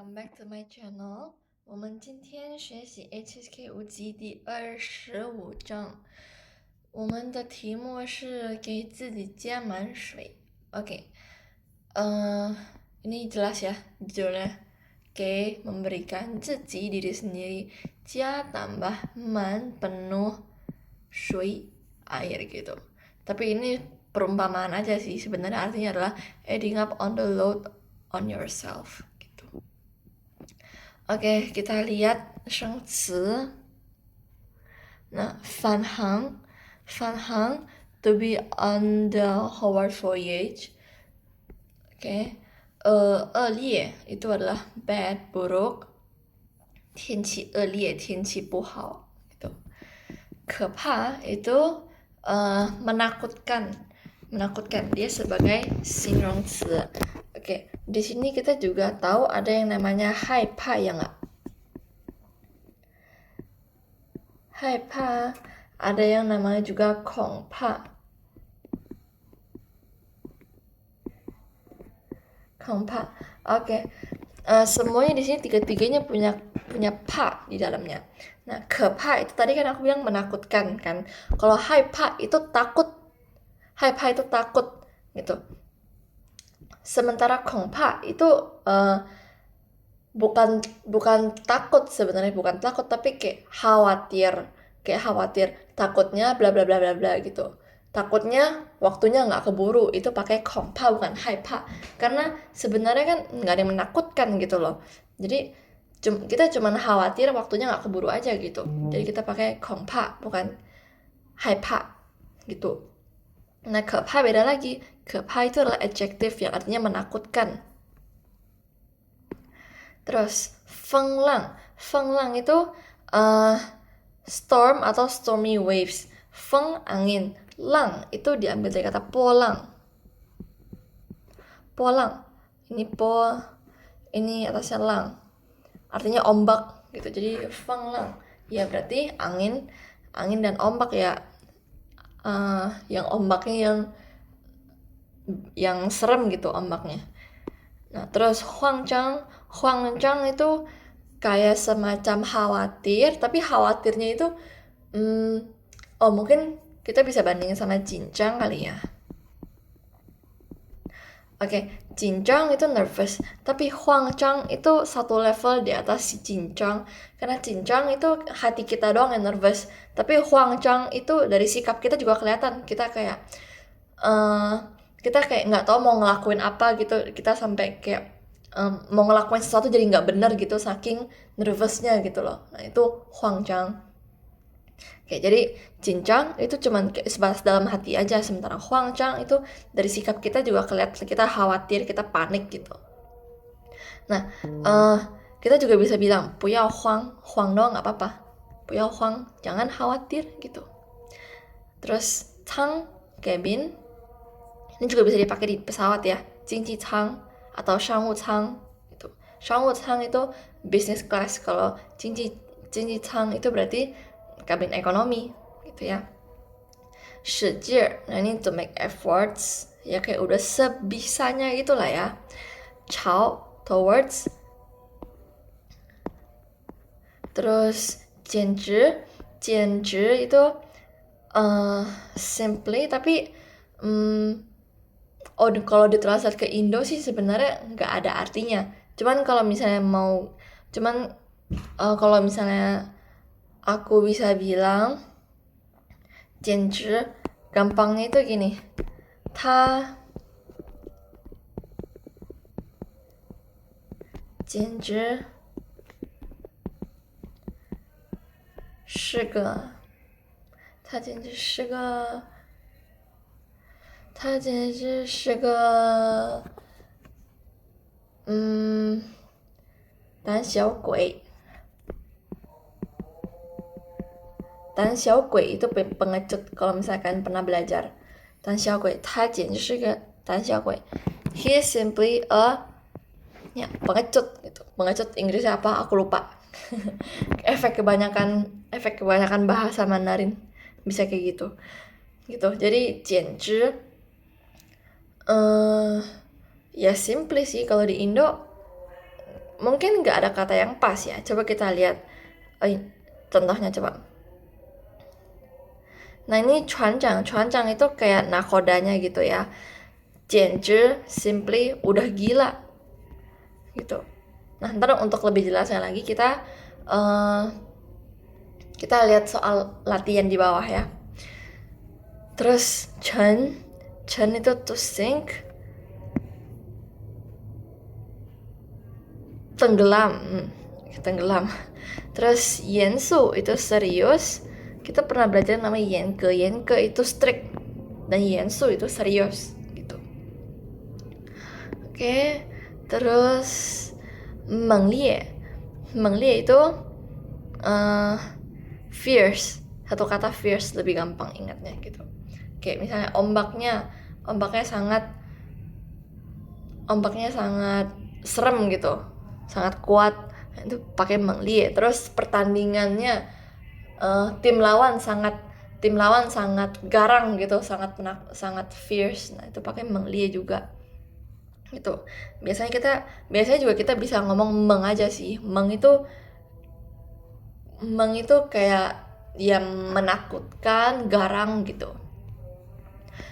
Welcome back to my channel. 我们今天学习 HSK 五级第25章。我们的题目是给自己加满水。Oke. Ini jelas ya judulnya. Oke, memberikan 自己 diri sendiri 加 tambah 满 penuh 水 air gitu. Tapi ini perumpamaan aja sih, sebenarnya artinya adalah adding up on the load on yourself. Oke, kita lihat 生词。那返航 to be on the Howard voyage. Oke, 恶劣 itu adalah bad, buruk. 天气恶劣，天气不好gitu. 可怕 itu menakutkan, dia sebagai 形容词. Oke, di sini kita juga tahu ada yang namanya 害怕 ya nggak? 害怕 ada yang namanya juga 恐怕. Oke. Semuanya di sini tiga-tiganya punya pa di dalamnya. Nah, 可怕 itu tadi kan aku bilang menakutkan kan. Kalau 害怕 itu takut. 害怕 itu takut gitu. Sementara 恐怕 itu bukan takut sebenarnya, bukan takut tapi kayak khawatir, takutnya bla bla bla bla bla gitu. Takutnya waktunya nggak keburu, itu pakai 恐怕 bukan 害怕. Karena sebenarnya kan nggak ada yang menakutkan gitu loh. Jadi kita cuma khawatir waktunya nggak keburu aja gitu. Jadi kita pakai 恐怕 bukan 害怕 gitu. Nah, 可怕 beda lagi. 可怕 itu adalah adjective yang artinya menakutkan. Terus 风浪 itu storm atau stormy waves. 风 angin, lang itu diambil dari kata 波浪. Ini atasnya lang. Artinya ombak gitu. Jadi 风浪 ya berarti angin dan ombak ya. Yang ombaknya yang serem gitu ombaknya. Nah, terus 慌张 itu kayak semacam khawatir, tapi khawatirnya itu mungkin kita bisa bandingin sama 紧张 kali ya. Oke, 紧张 itu nervous, tapi 慌张 itu satu level di atas si 紧张. Karena 紧张 itu hati kita doang yang nervous, tapi 慌张 itu dari sikap kita juga kelihatan. Kita kayak nggak tahu mau ngelakuin apa gitu. Kita sampai kayak mau ngelakuin sesuatu jadi nggak bener gitu saking nervousnya gitu loh. Nah, itu 慌张. Oke, jadi 紧张 itu cuman sebatas dalam hati aja, sementara 慌张 itu dari sikap kita juga kelihatan kita khawatir, kita panik gitu. Nah, kita juga bisa bilang 不要慌 doang nggak apa-apa. 不要慌 jangan khawatir gitu. Terus 舱 cabin, ini juga bisa dipakai di pesawat ya, 经济舱 atau 商务舱gitu. 商务舱 itu business class, kalau 经济舱 itu berarti kabin ekonomi gitu ya. 使劲, nah ini to make efforts, ya kayak udah sebisanya gitu lah ya. 朝 towards. Terus 简直itu simply, tapi kalau ditranslate ke Indo sih sebenarnya nggak ada artinya. Kalau misalnya aku bisa bilang 简直 gampangnya itu gini, 他简直是个胆小鬼. 胆小鬼 itu pengecut kalau misalkan pernah belajar. 胆小鬼, 他简直是个胆小鬼. He is simply a pengecut gitu. Pengecut Inggrisnya apa? Aku lupa. efek kebanyakan bahasa Mandarin bisa kayak gitu. Jadi 简直ya simply sih, kalau di Indo mungkin nggak ada kata yang pas ya. Coba kita lihat contohnya coba. Nah ini cuancang itu kayak nakodanya gitu ya. 简直 simply udah gila gitu. Nah ntar untuk lebih jelasnya lagi kita lihat soal latihan di bawah ya. Terus chen itu to sink, tenggelam. Terus yensu itu serius. Kita pernah belajar namanya yenke itu strict dan yensu itu serius gitu. Oke, terus menglie itu fierce. Satu kata fierce lebih gampang ingatnya gitu. Kayak misalnya ombaknya sangat serem gitu, sangat kuat. Itu pakai menglie. Terus pertandingannya tim lawan sangat garang gitu, sangat fierce. Nah itu pakai menglie juga gitu. Biasanya juga kita bisa ngomong meng aja sih. Meng itu kayak yang menakutkan, garang gitu.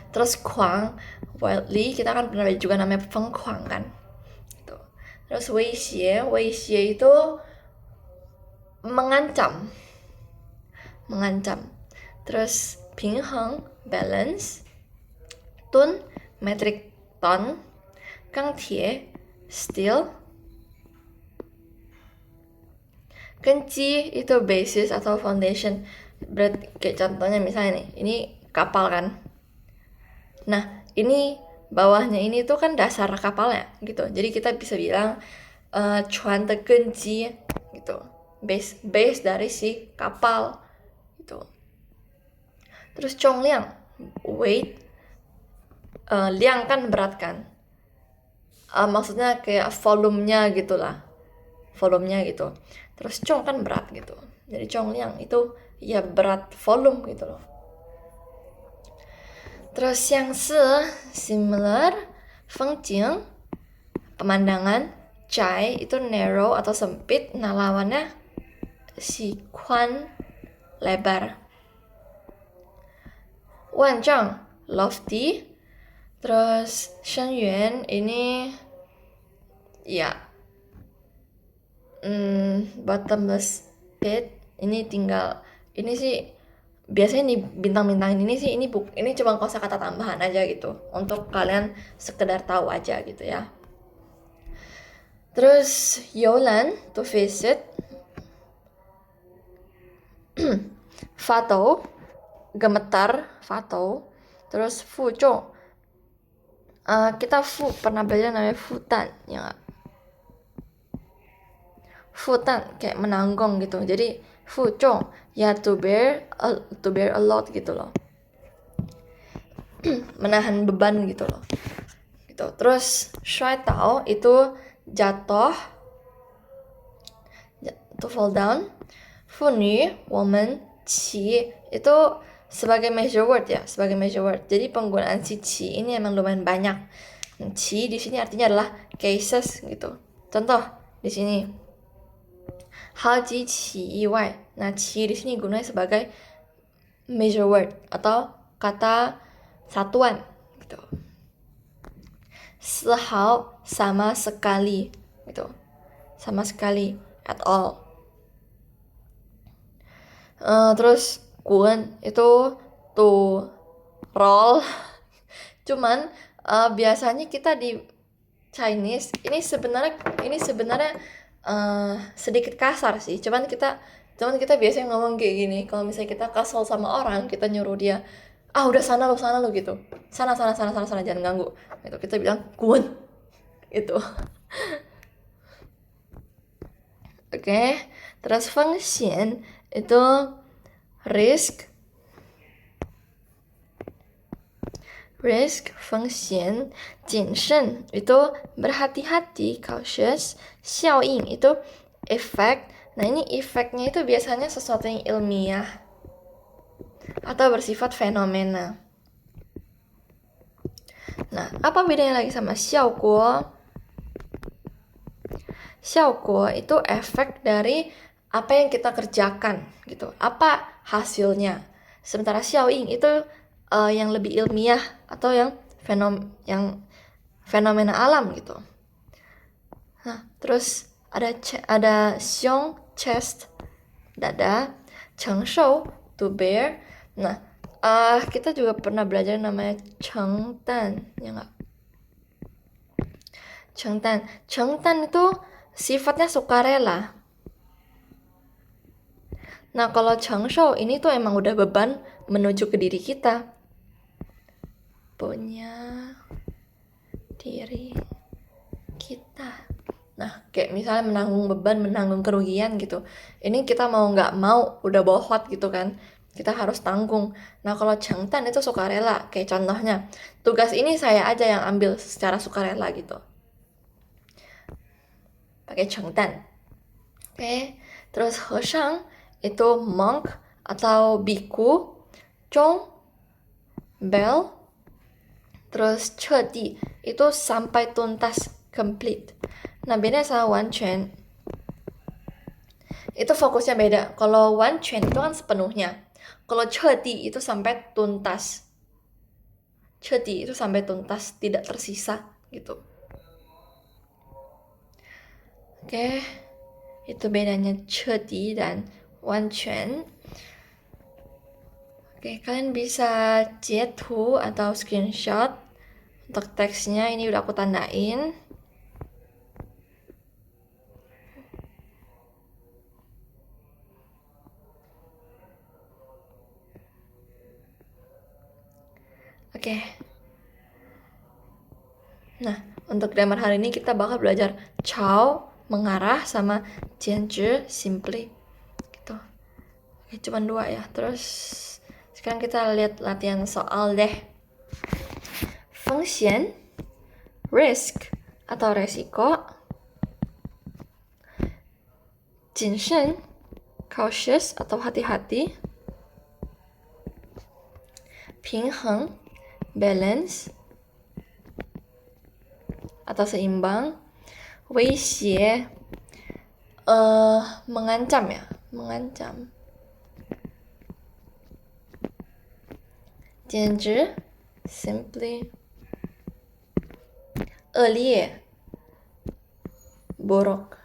Terus kuang, wildly, kita kan pernah juga namanya fengkuang kan gitu. Terus weixie itu mengancam. Terus pingheng, balance. Tun, metric ton. Gangtie, steel. Kenci itu basis atau foundation. Berarti kayak contohnya misalnya nih, ini kapal kan. Nah, ini bawahnya ini tuh kan dasar kapalnya gitu. Jadi kita bisa bilang cuan de genji gitu. Base dari si kapal gitu. Terus congliang, weight, liang kan berat kan. Maksudnya kayak volumenya gitulah. Volumenya gitu. Terus cong kan berat gitu. Jadi congliang itu ya berat volume gitu loh. Terus yang similar, fengjing, pemandangan, cai itu narrow atau sempit. Nah lawannya si kuan, lebar. Wanzhang, lofty. Terus shenyuan ini ya bottomless pit. Ini sih biasanya nih bintang-bintang ini sih ini cuma kosakata tambahan aja gitu untuk kalian sekedar tahu aja gitu ya. Terus Yolan to visit, Fatou gemetar, Fatou. Terus Fuzhou, kita pernah belajar namanya Futan ya nggak? Futan kayak menanggong gitu. Jadi Fuzhou ya to bear a lot gitu loh. Menahan beban gitu loh. Gitu. Terus shuai tao itu jatuh, to fall down. Funyu, woman, qi itu sebagai measure word ya, Jadi penggunaan si qi ini emang lumayan banyak. Qi di sini artinya adalah cases gitu. Contoh di sini 好几起意外. Nah, 起 di sini gunanya sebagai measure word atau kata satuan gitu. 丝毫 sama sekali gitu. Sama sekali, at all. Terus kun itu to roll. Cuman biasanya kita di Chinese ini sebenarnya sedikit kasar sih. Cuman kita biasanya ngomong kayak gini. Kalau misalnya kita kesel sama orang, kita nyuruh dia, udah sana lu gitu. Sana jangan ganggu. Gitu. Kita bilang kun itu. Oke. Terus fengxian itu risk, fengxian. Jinshen itu berhati-hati, cautious. Xiaoying itu efek. Nah ini efeknya itu biasanya sesuatu yang ilmiah atau bersifat fenomena. Nah apa bedanya lagi sama xiaoguo? Xiaoguo itu efek dari apa yang kita kerjakan gitu, apa hasilnya. Sementara xiaoying itu yang lebih ilmiah atau yang fenomena alam gitu. Nah, terus ada xiong, chest, dada, chengshou, to bear. Nah, kita juga pernah belajar namanya chengdan, ya nggak? Chengdan itu sifatnya sukarela. Nah, kalau chengshou ini tuh emang udah beban menuju ke diri kita. Punya diri kita. Nah, kayak misalnya menanggung beban, menanggung kerugian gitu. Ini kita mau nggak mau, udah bohot gitu kan. Kita harus tanggung. Nah, kalau chengdan itu sukarela. Kayak contohnya, tugas ini saya aja yang ambil secara sukarela gitu. Pakai chengdan. Oke. Terus heshang itu monk atau biku. Zhong, bell. Terus chedi itu sampai tuntas, complete. Nah, beda sama wanquan. Itu fokusnya beda. Kalau wanquan itu kan sepenuhnya. Kalau chedi itu sampai tuntas. Chedi itu sampai tuntas, tidak tersisa gitu. Oke. Itu bedanya chedi dan wanquan. Oke, kalian bisa截图 atau screenshot untuk teksnya. Ini udah aku tandain. Oke. Nah, untuk grammar hari ini kita bakal belajar chao, mengarah, sama jianzhi, simply. Gitu. Oke, cuman 2 ya. Terus sekarang kita lihat latihan soal deh. Fengxian, risk atau resiko. Jinshen, cautious atau hati-hati. Pingheng, balance atau seimbang. Weixie, mengancam ya, mengancam. Jianzhi, simply. Elie, buruk.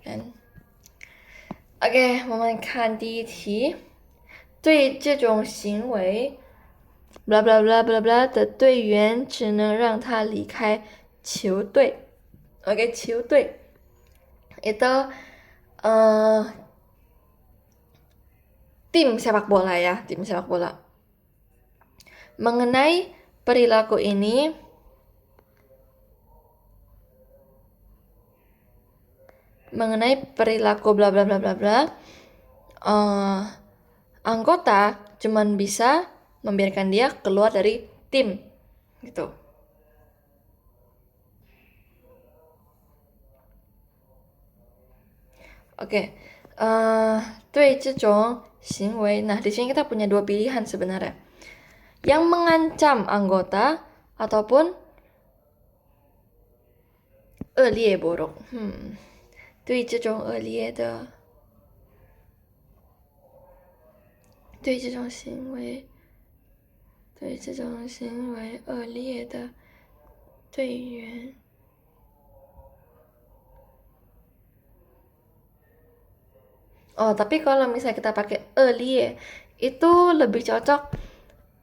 Kan? Oke, 我们看第一题。对这种行为 blah blah blah blah blah 的队员只能让他离开球队。Oke, 球队 itu tim sepak bola ya, tim sepak bola. Mengenai perilaku ini, mengenai perilaku bla bla bla bla bla, anggota cuman bisa membiarkan dia keluar dari tim gitu. Oke, 对这种行为, nah di sini kita punya 2 pilihan sebenarnya. Yang mengancam anggota ataupun 恶劣 buruk. 对这种恶劣的 对这种行为恶劣的队员 Oh, tapi kalau misalnya kita pakai 恶劣 itu lebih cocok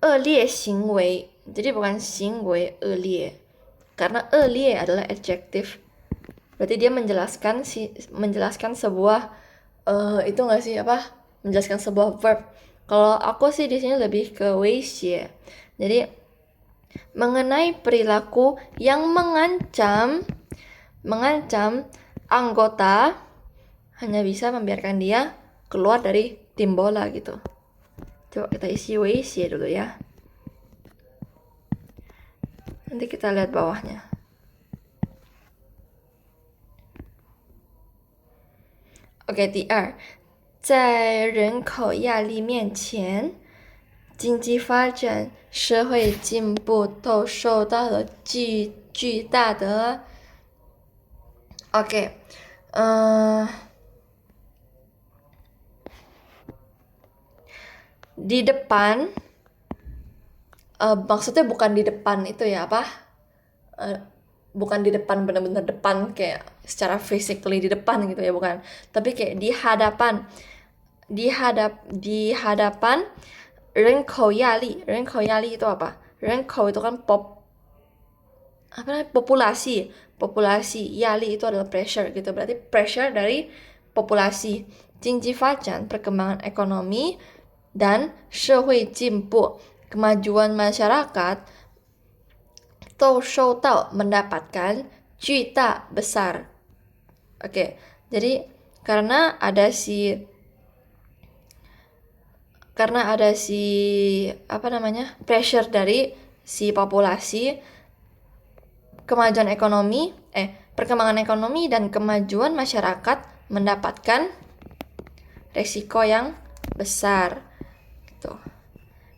恶劣行为. Jadi bukan 行为恶劣. Karena 恶劣 adalah adjective. Berarti dia menjelaskan sebuah itu enggak sih apa? Menjelaskan sebuah verb. Kalau aku sih di sini lebih ke 威胁. Jadi mengenai perilaku yang mengancam anggota hanya bisa membiarkan dia keluar dari tim bola gitu. Coba kita isi 威胁 dulu ya. Nanti kita lihat bawahnya. Oke, 第二，在人口压力面前，经济发展、社会进步都受到了巨大的 Oke. eh, di depan, maksudnya bukan di depan itu ya, apa? Eh, bukan di depan, bener-bener depan kayak secara physically di depan gitu ya, bukan. Tapi kayak di hadapan, di hadapan 人口压力itu apa? 人口 itu kan apa namanya, populasi, yali itu adalah pressure gitu, berarti pressure dari populasi. 经济发展 perkembangan ekonomi, dan 社会进步 kemajuan masyarakat, 都受到 mendapatkan, 巨大 besar. Oke, jadi karena ada si apa namanya, pressure dari si populasi, perkembangan ekonomi dan kemajuan masyarakat mendapatkan resiko yang besar gitu.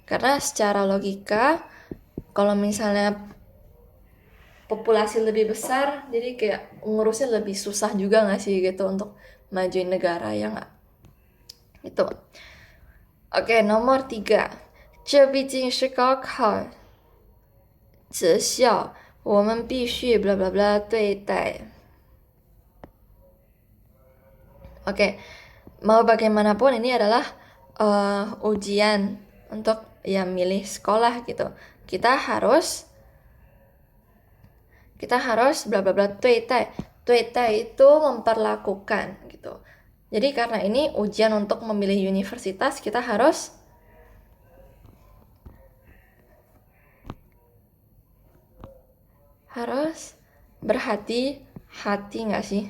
Karena secara logika, kalau misalnya populasi lebih besar, jadi kayak ngurusnya lebih susah juga nggak sih gitu untuk majuin negara, ya nggak? Itu. Oke, nomor 3. 这毕竟是高考择校，我们必须 bla bla bla 对待. Oke, mau bagaimanapun ini adalah ujian untuk ya milih sekolah gitu. Kita harus bla bla bla 对待. 对待 itu memperlakukan gitu. Jadi karena ini ujian untuk memilih universitas, kita harus berhati-hati nggak sih?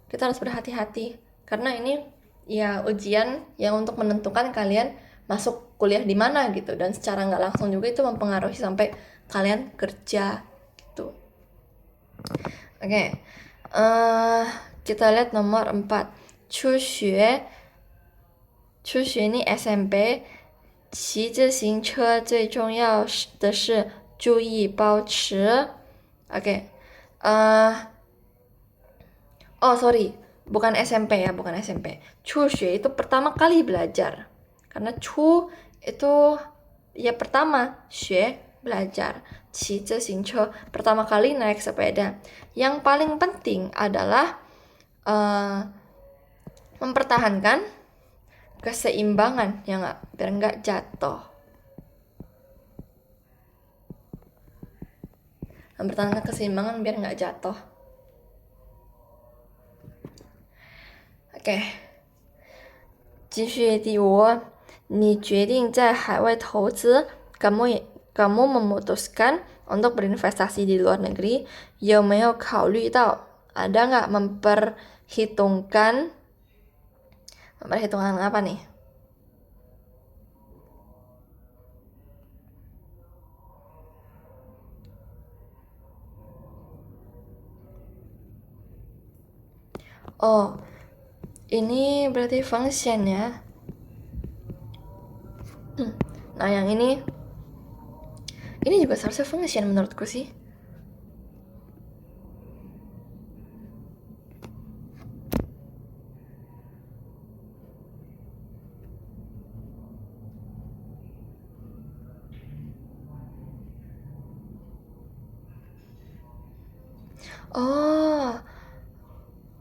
Kita harus berhati-hati karena ini ya ujian yang untuk menentukan kalian masuk kuliah di mana gitu, dan secara nggak langsung juga itu mempengaruhi sampai kalian kerja gitu. Oke, kita lihat nomor 4. 出学ini SMP. 骑自行车最重要的是注意保持. Oke, oh sorry, bukan SMP ya, bukan SMP. 初学 itu pertama kali belajar. Karena 初 itu ya pertama, 学 belajar. 骑自行车 pertama kali naik sepeda. Yang paling penting adalah mempertahankan keseimbangan, ya nggak, biar nggak jatuh. Mempertahankan keseimbangan biar nggak jatuh. Oke. 继续第5. 你决定在海外投资, kamu memutuskan untuk berinvestasi di luar negeri. 有没有考虑到, ada nggak memperhitungkan apa nih? Oh, ini berarti function ya. Nah, yang ini juga seharusnya function menurutku sih.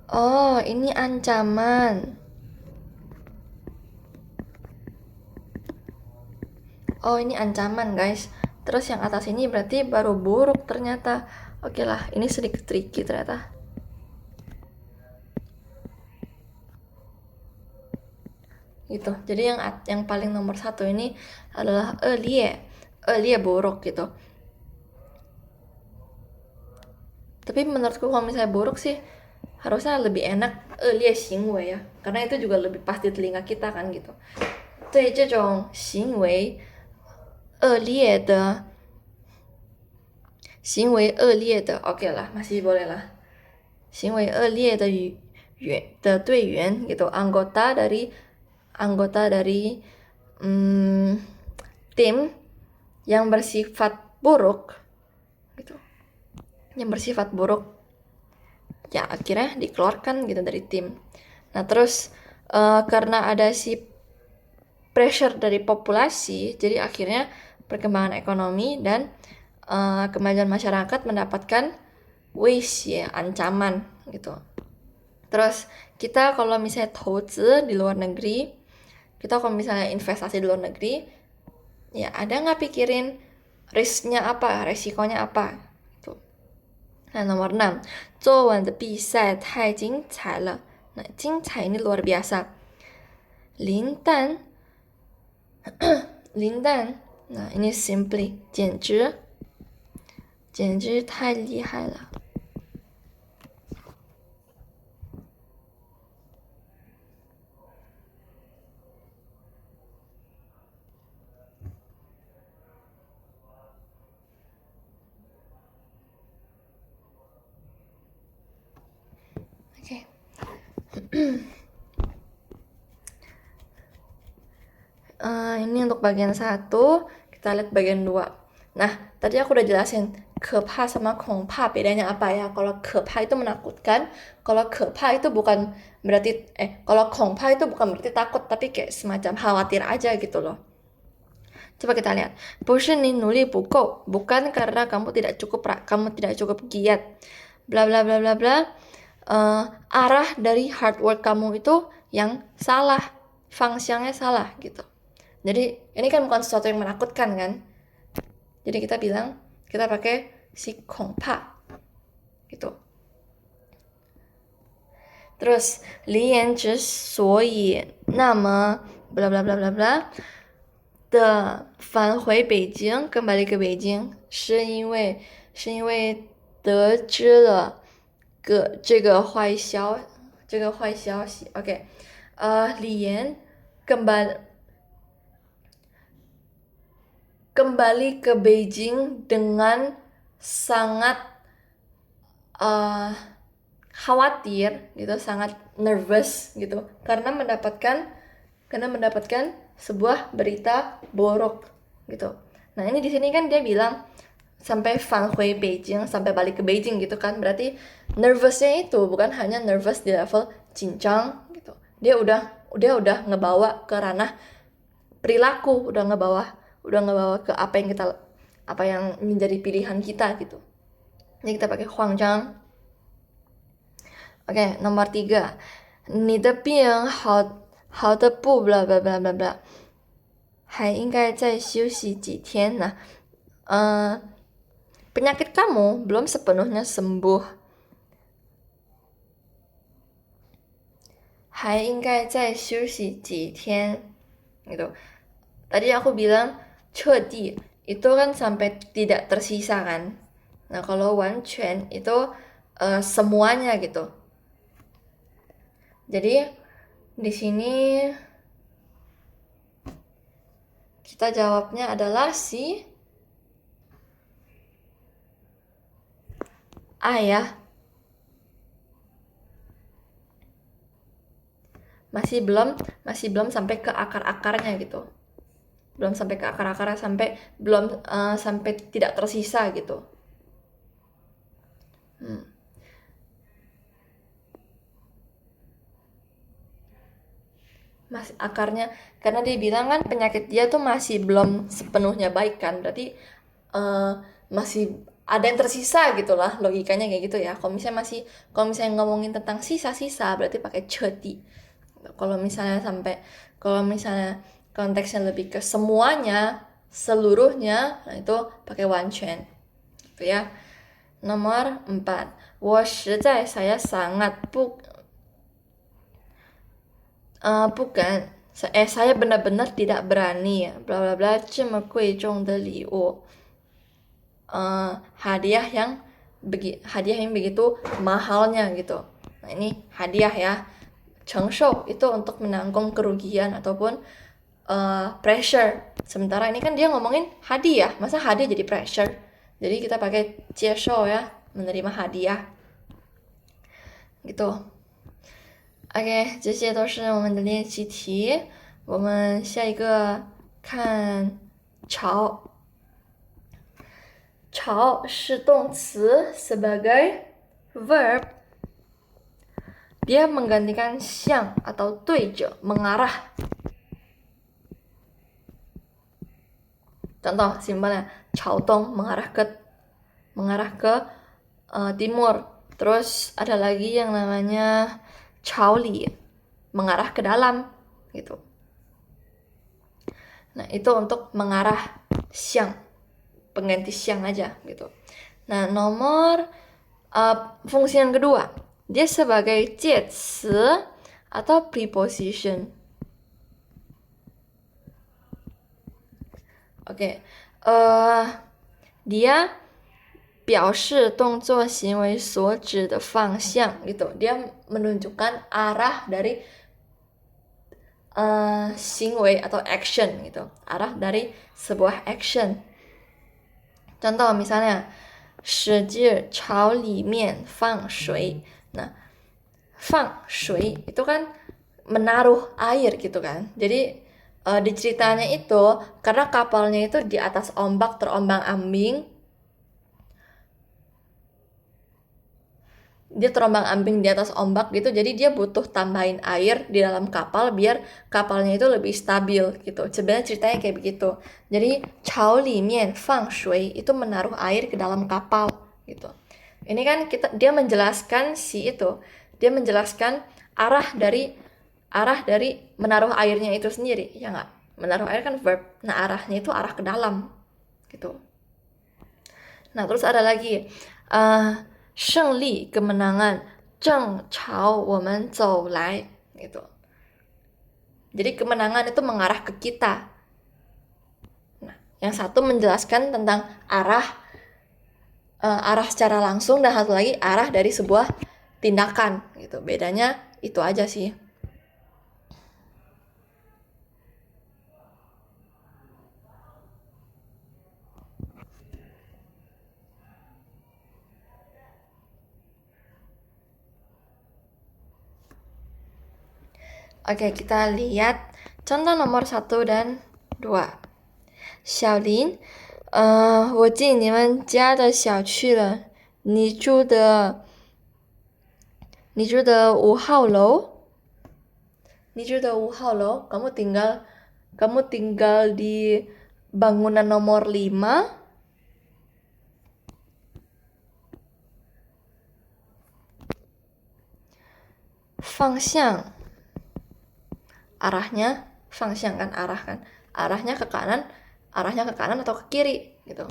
Oh, ini ancaman. Oh, ini ancaman, guys. Terus yang atas ini berarti baru buruk ternyata. Oke lah, ini sedikit tricky ternyata. Gitu. Jadi yang paling nomor 1 ini adalah elie buruk gitu. Tapi menurutku kalau misalnya buruk sih harusnya lebih enak elie xingwei ya, karena itu juga lebih pas di telinga kita kan gitu. 对这种行为恶劣的 oke lah, masih boleh lah. 行为恶劣的队员gitu, anggota dari tim yang bersifat buruk gitu. Yang bersifat buruk ya akhirnya dikeluarkan gitu dari tim. Nah, terus karena ada si pressure dari populasi, jadi akhirnya perkembangan ekonomi dan kemajuan masyarakat mendapatkan ya ancaman gitu. Terus kita kalau misalnya 投资 di luar negeri, kita kalau misalnya investasi di luar negeri, ya ada nggak pikirin risknya apa, resikonya apa gitu. Nah, nomor 6, 昨晚的比赛太精彩了. Nah, 精彩 ini luar biasa. 林丹 林丹 nah ini simply 简直太厉害了. Oke. Ini untuk bagian 1, kita lihat bagian 2. Nah, tadi aku udah jelasin kepa sama kongpa bedanya apa ya. Kalau kepa itu menakutkan, kalau kepa itu bukan berarti kalau kongpa itu bukan berarti takut, tapi kayak semacam khawatir aja gitu loh. Coba kita lihat. 不是你努力不够, bukan karena kamu tidak cukup giat. Bla bla bla bla bla. Arah dari hard work kamu itu yang salah, fungsinya salah gitu. Jadi ini kan bukan sesuatu yang menakutkan kan. Jadi kita pakai si kongpa gitu. Terus 梨岩之所以那么 bla bla bla bla bla 的返回北京 kembali ke Beijing 是因为得知了这个坏消息 OK 李岩 kembali ke Beijing dengan sangat khawatir gitu, sangat nervous gitu karena mendapatkan sebuah berita buruk gitu. Nah, ini di sini kan dia bilang sampai 返回 Beijing, sampai balik ke Beijing gitu kan. Berarti nervousnya itu bukan hanya nervous di level cincang gitu. Dia udah ngebawa ke ranah perilaku, udah ngebawa ke apa yang menjadi pilihan kita gitu. Jadi kita pakai 慌张. Oke, nomor 3. 你的病好的不 bla bla bla bla bla 还应该再休息几天. Nah, penyakit kamu belum sepenuhnya sembuh. 还应该再休息几天 gitu. Tadi aku bilang 彻底 itu kan sampai tidak tersisa kan. Nah, kalau 完全 itu semuanya gitu. Jadi di sini kita jawabnya adalah si A ya. Masih belum sampai ke akar-akarnya gitu. Belum sampai ke akar-akarnya, sampai tidak tersisa gitu. Masih akarnya, karena dia bilang kan penyakit dia tuh masih belum sepenuhnya baik kan, berarti masih ada yang tersisa gitu lah, logikanya kayak gitu ya. Kalau misalnya ngomongin tentang sisa-sisa berarti pakai 彻底. Kalau misalnya konteksnya lebih ke semuanya, seluruhnya, nah itu pakai 完全 gitu ya. Nomor 4, saya sangat bukan saya benar-benar tidak berani bla bla bla 这么贵重的礼物 hadiah yang begitu mahalnya gitu. Nah, ini hadiah ya. 承受 itu untuk menanggung kerugian ataupun pressure. Sementara ini kan dia ngomongin hadiah, masa hadiah jadi pressure? Jadi kita pakai 接受 ya, menerima hadiah gitu. OK， 这些都是我们的练习题。我们下一个看潮。潮是动词 sebagai verb. Dia menggantikan 向 atau 对着 mengarah. Contoh simpelnya, 朝东 mengarah ke timur. Terus ada lagi yang namanya 朝里 mengarah ke dalam gitu. Nah, itu untuk mengarah 向, pengganti 向 aja gitu. Nah, fungsi yang kedua, dia sebagai 介词 atau preposition. Oke, dia 表示动作行为所指的方向gitu. Dia menunjukkan arah dari 行为 atau action gitu. Arah dari sebuah action. Contoh misalnya 使劲朝里面放水. Nah, 放水itu kan menaruh air gitu kan. Jadi di ceritanya itu karena kapalnya itu di atas ombak terombang-ambing. Dia terombang-ambing di atas ombak gitu, jadi dia butuh tambahin air di dalam kapal biar kapalnya itu lebih stabil gitu. Sebenarnya ceritanya kayak begitu. Jadi 朝里面放水 itu menaruh air ke dalam kapal gitu. Ini kan dia menjelaskan dia menjelaskan arah dari menaruh airnya itu sendiri, ya nggak? Menaruh air kan verb. Nah, arahnya itu arah ke dalam gitu. Nah, terus ada lagi 胜利 kemenangan, 正朝我们走来gitu. Jadi kemenangan itu mengarah ke kita. Nah, yang satu menjelaskan tentang arah secara langsung, dan satu lagi arah dari sebuah tindakan gitu. Bedanya itu aja sih. Oke, kita lihat contoh nomor 1 dan 2. 小林，我进你们家的小区了，你住的5号楼？你住的5号楼？ kamu tinggal di bangunan nomor 5? 方向 arahnya, 方向 kan arah kan, arahnya ke kanan atau ke kiri gitu,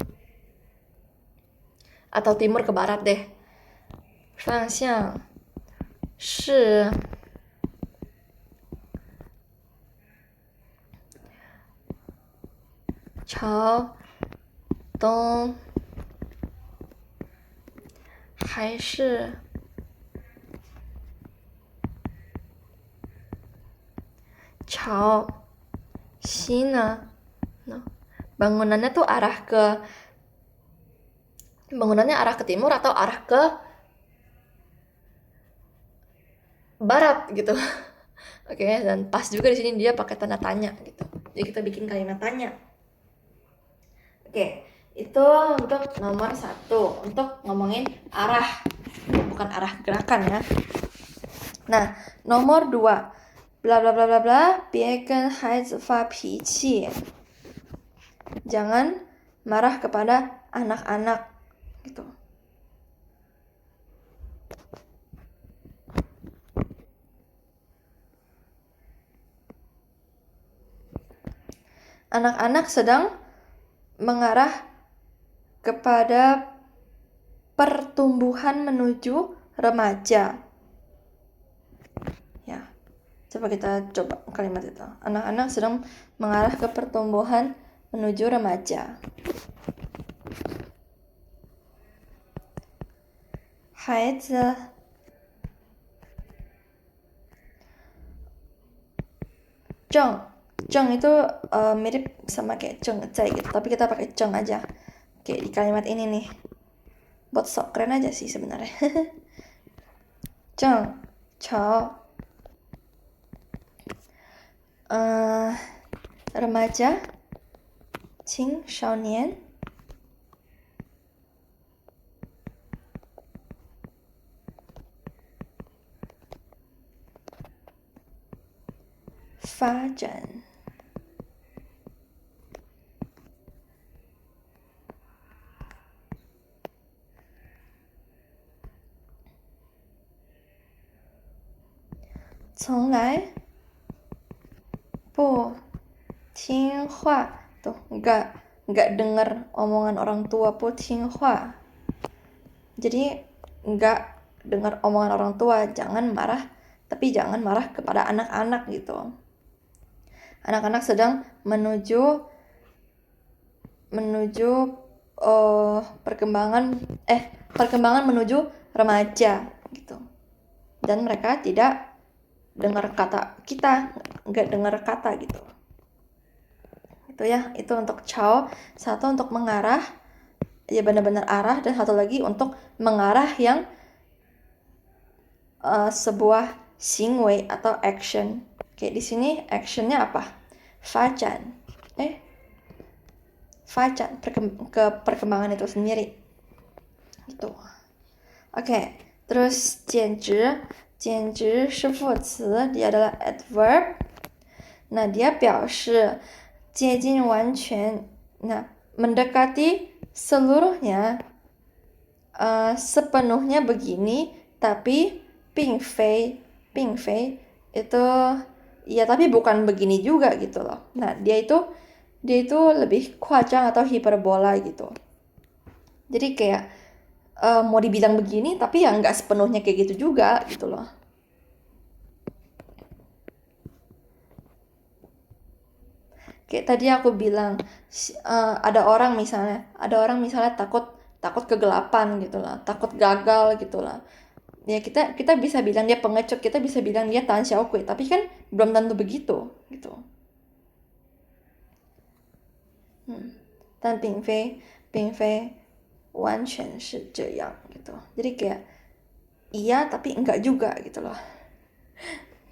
atau timur ke barat deh. 方向是朝东还是朝西呢？ Bangunannya arah ke timur atau arah ke barat gitu. Oke, dan pas juga di sini dia pakai tanda tanya gitu. Jadi kita bikin kalimat tanya. Oke, itu untuk nomor 1, untuk ngomongin arah, bukan arah gerakan ya. Nah, nomor 2, bla bla bla bla bla, 别跟孩子发脾气. Jangan marah kepada anak-anak gitu. Anak-anak sedang mengarah kepada pertumbuhan menuju remaja. Ya, coba kita coba kalimat itu. Anak-anak sedang mengarah ke pertumbuhan menuju remaja. 孩子 Zheng itu mirip sama kayak Zheng Zai gitu, tapi kita pakai Zheng aja. Kayak di kalimat ini nih. Buat sok keren aja sih sebenarnya. Zheng Chao, remaja 青少年发展从来不听话tuh nggak dengar omongan orang tua不听话jadi nggak dengar omongan orang tua jangan marah tapi jangan marah kepada anak-anak gitu anak-anak sedang menuju perkembangan menuju remaja gitu dan mereka tidak dengar kata kita nggak dengar kata gitu itu ya itu untuk Chao satu untuk mengarah ya benar-benar arah dan satu lagi untuk mengarah yang sebuah xingwei atau action kayak di sini actionnya apa fajan fajan ke perkembangan itu sendiri gitu oke terus 简直是副词 dia adalah adverb nah dia 表示接近完全 nah mendekati seluruhnya sepenuhnya begini tapi 并非 itu ya tapi bukan begini juga gitu loh nah dia itu lebih 夸张 atau hiperbola gitu jadi kayak mau dibilang begini tapi ya nggak sepenuhnya kayak gitu juga gitu loh kayak tadi aku bilang ada orang misalnya takut kegelapan gitu lah takut gagal gitu lah ya kita bisa bilang dia pengecut kita bisa bilang dia tan xiaokui tapi kan belum tentu begitu gitu但并非完全是这样gitu jadi kayak iya tapi enggak juga gitu loh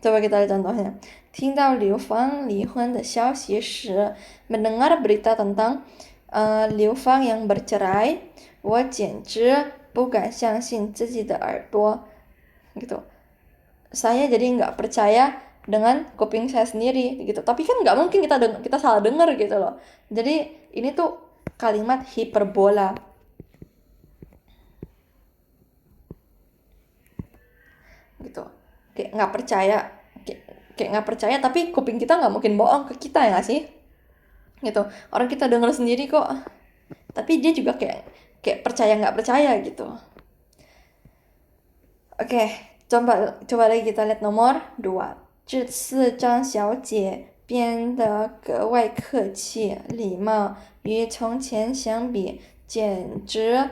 coba kita lihat contohnya 听到刘芳离婚的消息时 mendengar berita tentang Liu Fang yang bercerai 我简直不敢相信自己的耳朵 gitu saya jadi nggak percaya dengan kuping saya sendiri gitu tapi kan nggak mungkin kita salah dengar gitu loh jadi ini tuh kalimat hiperbola gitu kayak nggak percaya tapi kuping kita nggak mungkin bohong ke kita ya nggak sih gitu orang kita dengar sendiri kok tapi dia juga kayak percaya nggak percaya gitu oke coba lagi kita lihat nomor 2这次张小姐变得格外客气礼貌与从前相比简直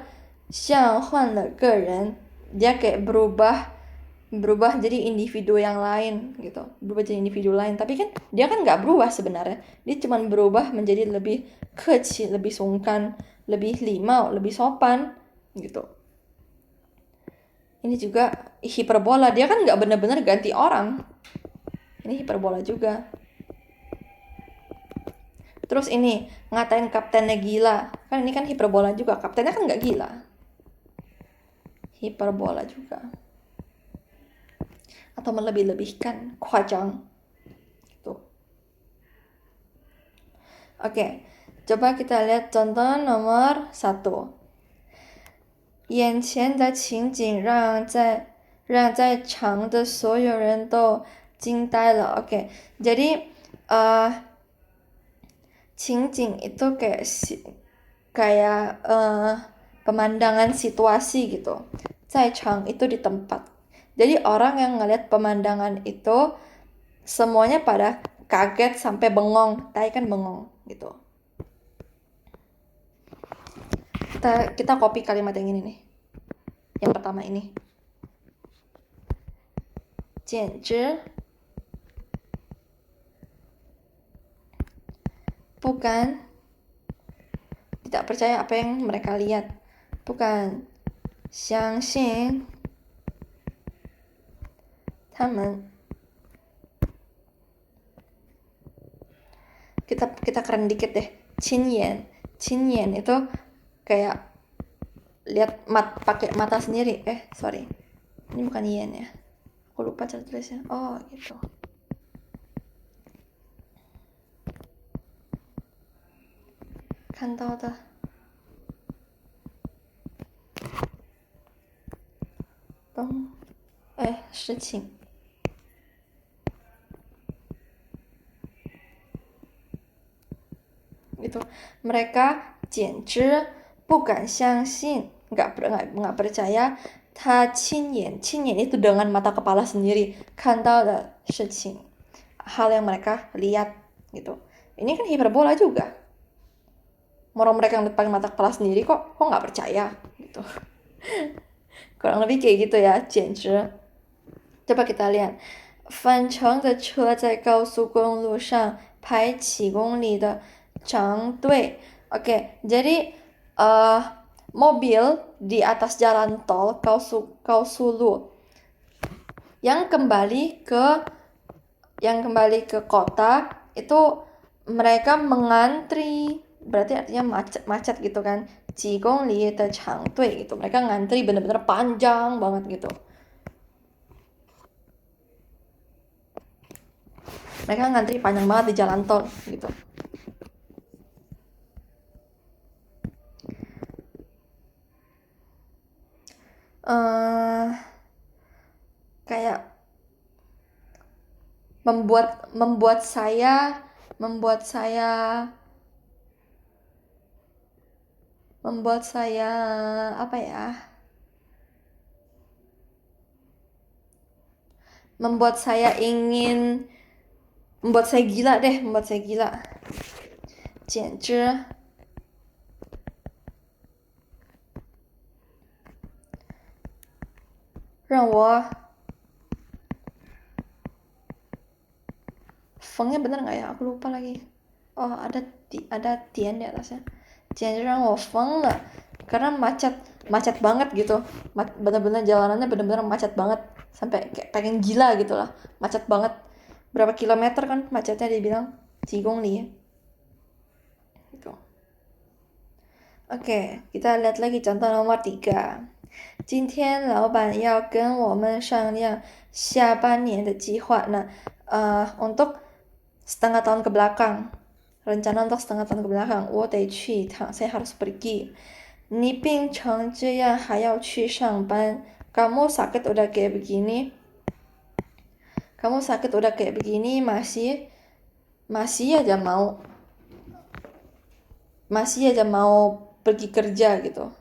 像换了个人dia kayak berubah jadi individu yang lain gitu berubah jadi individu lain tapi kan dia kan nggak berubah sebenarnya dia cuma berubah menjadi lebih kecil lebih sungkan lebih limau lebih sopan gitu ini juga hiperbola dia kan nggak benar-benar ganti orang ini hiperbola juga terus ini ngatain kaptennya gila kan ini kan hiperbola juga kaptennya kan nggak gila hiperbola juga atau melebih-lebihkan 夸张 gitu. Oke, coba kita lihat contoh nomor 1眼前的情景让在场的所有人都惊呆了 Oke, jadi 情景 itu kayak pemandangan situasi gitu 在场 itu di tempat jadi orang yang ngeliat pemandangan itu semuanya pada kaget sampai bengong tai kan bengong gitu kita copy kalimat yang ini nih yang pertama ini 简直bukan tidak percaya apa yang mereka lihat bukan 相信他们 kita keren dikit deh Cinyen itu kayak lihat pakai mata sendiri. Sorry, ini bukan yen ya, aku lupa cara tulisnya. Oh gitu. Kan tahu tuh. 事情 gitu. Mereka 简直不敢相信, nggak percaya. 他亲眼 itu dengan mata kepala sendiri 看到的事情, hal yang mereka lihat gitu. Ini kan hiperbola juga. Orang mereka yang pakai mata kepala sendiri kok nggak percaya gitu. Kurang lebih kayak gitu ya, 简直. Coba kita lihat. 返程的车在高速公路上排几公里的长队. Oke, jadi mobil di atas jalan tol Kausulu yang kembali ke kota itu mereka mengantri, berarti artinya macet gitu kan. 几公里的长队 gitu. Mereka ngantri bener-bener panjang banget gitu. Mereka ngantri panjang banget di jalan tol gitu. Kayak membuat saya apa ya? Membuat saya gila deh, membuat saya gila. 简直 让我 fengnya bener nggak ya? Aku lupa lagi. Oh, ada tian di atasnya. 简直让我疯了. Karena macet banget gitu. Bener-bener jalanannya bener-bener macet banget. Sampai kayak pengen gila gitu lah. Macet banget. Berapa kilometer kan macetnya dibilang? 几公里. Gitu. Oke, kita lihat lagi contoh nomor 3. 今天老板要跟我们商量下半年的计划. Nah, untuk setengah tahun ke belakang, rencana untuk setengah tahun ke belakang, 我得去一趟, saya harus pergi. 你病成这样还要去上班, kamu sakit udah kayak begini, masih aja mau pergi kerja gitu.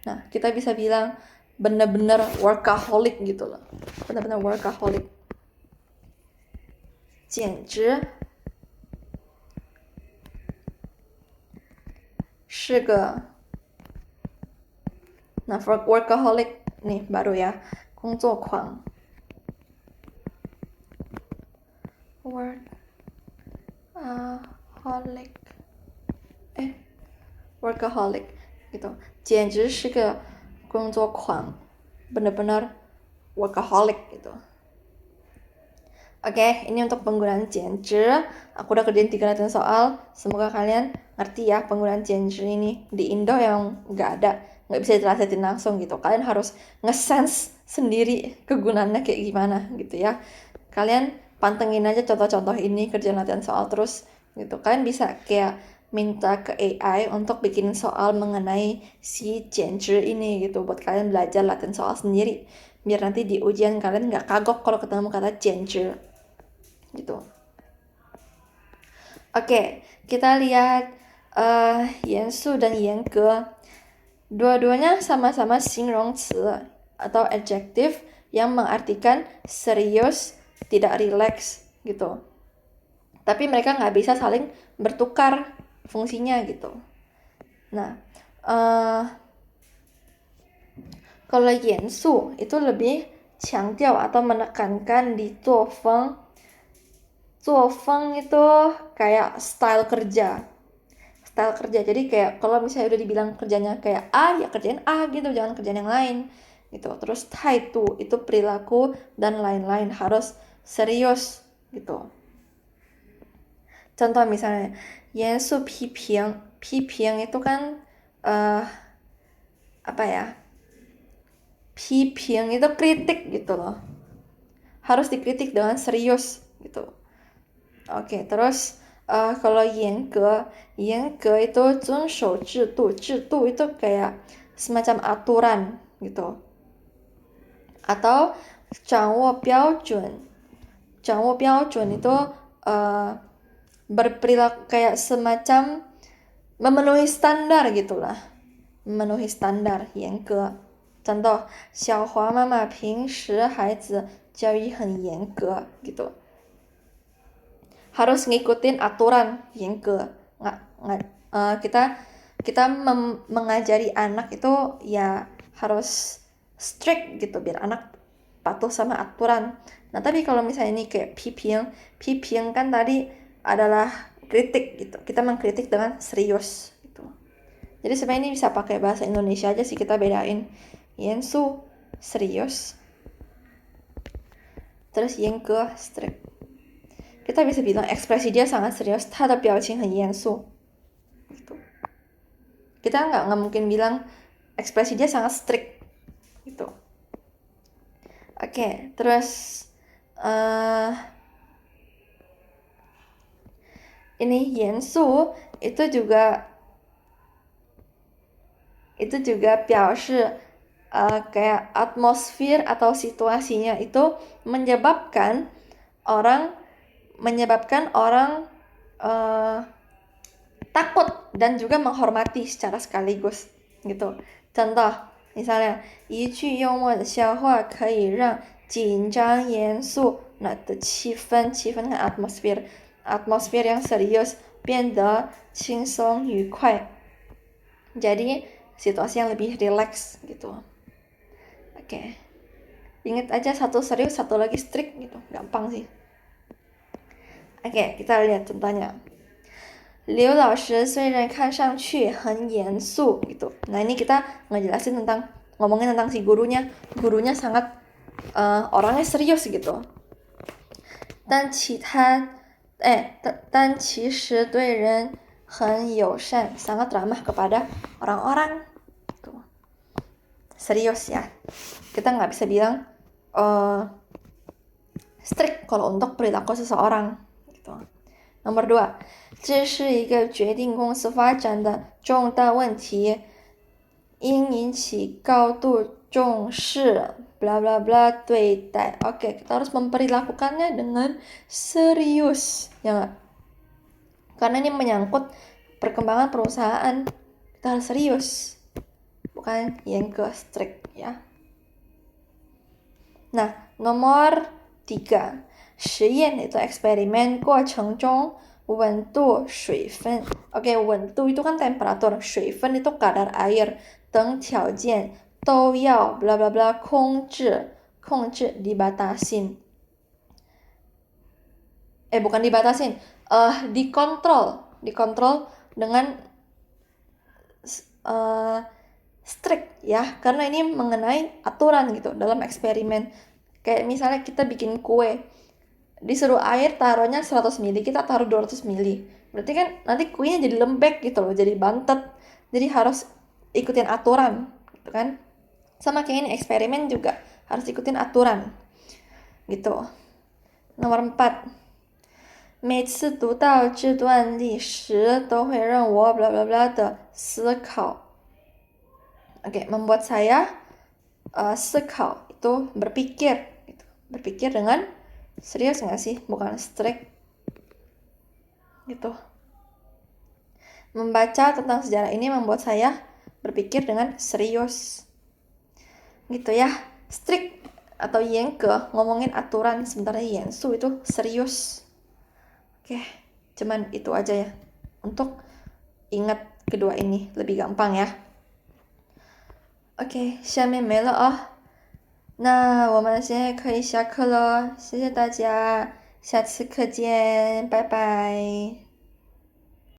Nah, kita bisa bilang bener-bener workaholic gitu loh. Bener-bener workaholic. 简直是个. Nah, for workaholic nih baru ya, 工作狂. Workaholic gitu. 简直是个工作狂. Benar-benar workaholic gitu. Oke, ini untuk penggunaan 简直. Aku udah kerjain 3 latihan soal. Semoga kalian ngerti ya penggunaan 简直ini. Di Indo yang nggak bisa dijelasin langsung gitu. Kalian harus nge-sense sendiri kegunaannya kayak gimana gitu ya. Kalian pantengin aja contoh-contoh ini, kerjaan latihan soal terus gitu. Kalian bisa kayak minta ke AI untuk bikin soal mengenai si 简直 ini gitu, buat kalian belajar latihan soal sendiri, biar nanti di ujian kalian nggak kagok kalau ketemu kata 简直 gitu. Oke, kita lihat Yansu dan Yange. Dua-duanya sama-sama 形容词 atau adjective yang mengartikan serius, tidak rileks gitu. Tapi mereka nggak bisa saling bertukar fungsinya gitu. Nah, kalau Yansu itu lebih 强调 atau menekankan di 作风. 作风itu kayak style kerja. Jadi kayak kalau misalnya udah dibilang kerjanya kayak A, ya kerjain A gitu, jangan kerjain yang lain gitu. Terus taitu itu perilaku dan lain-lain, harus serius gitu. Contoh misalnya, 严肃批评, 批评 itu kan apa ya? 批评 itu kritik gitu loh. Harus dikritik dengan serius gitu. Oke, terus kalau 严格itu 遵守制度itu kayak semacam aturan gitu. Atau 掌握标准itu berperilaku kayak semacam memenuhi standar gitulah. Memenuhi standar 严格. Contoh, 小华妈妈平时孩子教育很严格gitu. Harus ngikutin aturan 严格. Kita mengajari anak itu ya harus strict gitu biar anak patuh sama aturan. Nah, tapi kalau misalnya ini kayak 批评 kan tadi adalah kritik gitu. Kita mengkritik dengan serius gitu. Jadi sebenarnya ini bisa pakai bahasa Indonesia aja sih, kita bedain. 严肃 serius. Terus 严格 strict. Kita bisa bilang ekspresi dia sangat serius, 他的表情很严肃. Gitu. Kita nggak mungkin bilang ekspresi dia sangat strict gitu. Oke, terus ini 严肃 itu juga表示kayak atmosfer atau situasinya itu menyebabkan orang takut dan juga menghormati secara sekaligus gitu. Contoh, misalnya 一句幽默的笑话可以让紧张严肃的气氛 kan atmosfer yang serius 变得轻松愉快. Jadi situasi yang lebih relax gitu. Oke. Ingat aja, satu serius, satu lagi strict gitu. Gampang sih. Oke, kita lihat contohnya. 刘老师虽然看上去很严肃gitu. Nah, ini kita ngomongin tentang si gurunya. Gurunya sangat orangnya serius gitu. 但其实对人很友善, sangat ramah kepada orang-orang. Tuh. Serius ya. Kita nggak bisa bilang strict kalau untuk perilaku seseorang. Gitu. Nomor 2, 这是一个决定公司发展的重大问题，应引起高度重视 bla bla bla 对待. Oke, kita harus memperlakukannya dengan serius, ya nggak? Karena ini menyangkut perkembangan perusahaan, kita harus serius, bukan yang ke strict ya. Nah, nomor 3, 实验 itu eksperimen, 过程中温度水分. Oke, 温度 itu kan temperatur, 水分 itu kadar air, 等条件都要 bla bla bla 控制 dibatasin. Bukan dibatasin, dikontrol dengan strict ya, karena ini mengenai aturan gitu dalam eksperimen. Kayak misalnya kita bikin kue, disuruh air taruhnya 100 ml, kita taruh 200 ml. Berarti kan nanti kuenya jadi lembek gitu loh, jadi bantet. Jadi harus ikutin aturan gitu kan. Sama kayak ini eksperimen juga harus ikutin aturan gitu. Nomor 4, 每次读到这段历史都会让我 bla bla bla 的思考. Oke, membuat saya 思考 itu berpikir gitu. Berpikir dengan serius nggak sih? Bukan strict gitu. Membaca tentang sejarah ini membuat saya berpikir dengan serius gitu ya. Strict atau 严格 ngomongin aturan, sementara 严肃 itu serius. Oke, cuman itu aja ya. Untuk ingat kedua ini lebih gampang ya. OK， 下面没了啊，那我们现在可以下课了，谢谢大家，下次课见，拜拜。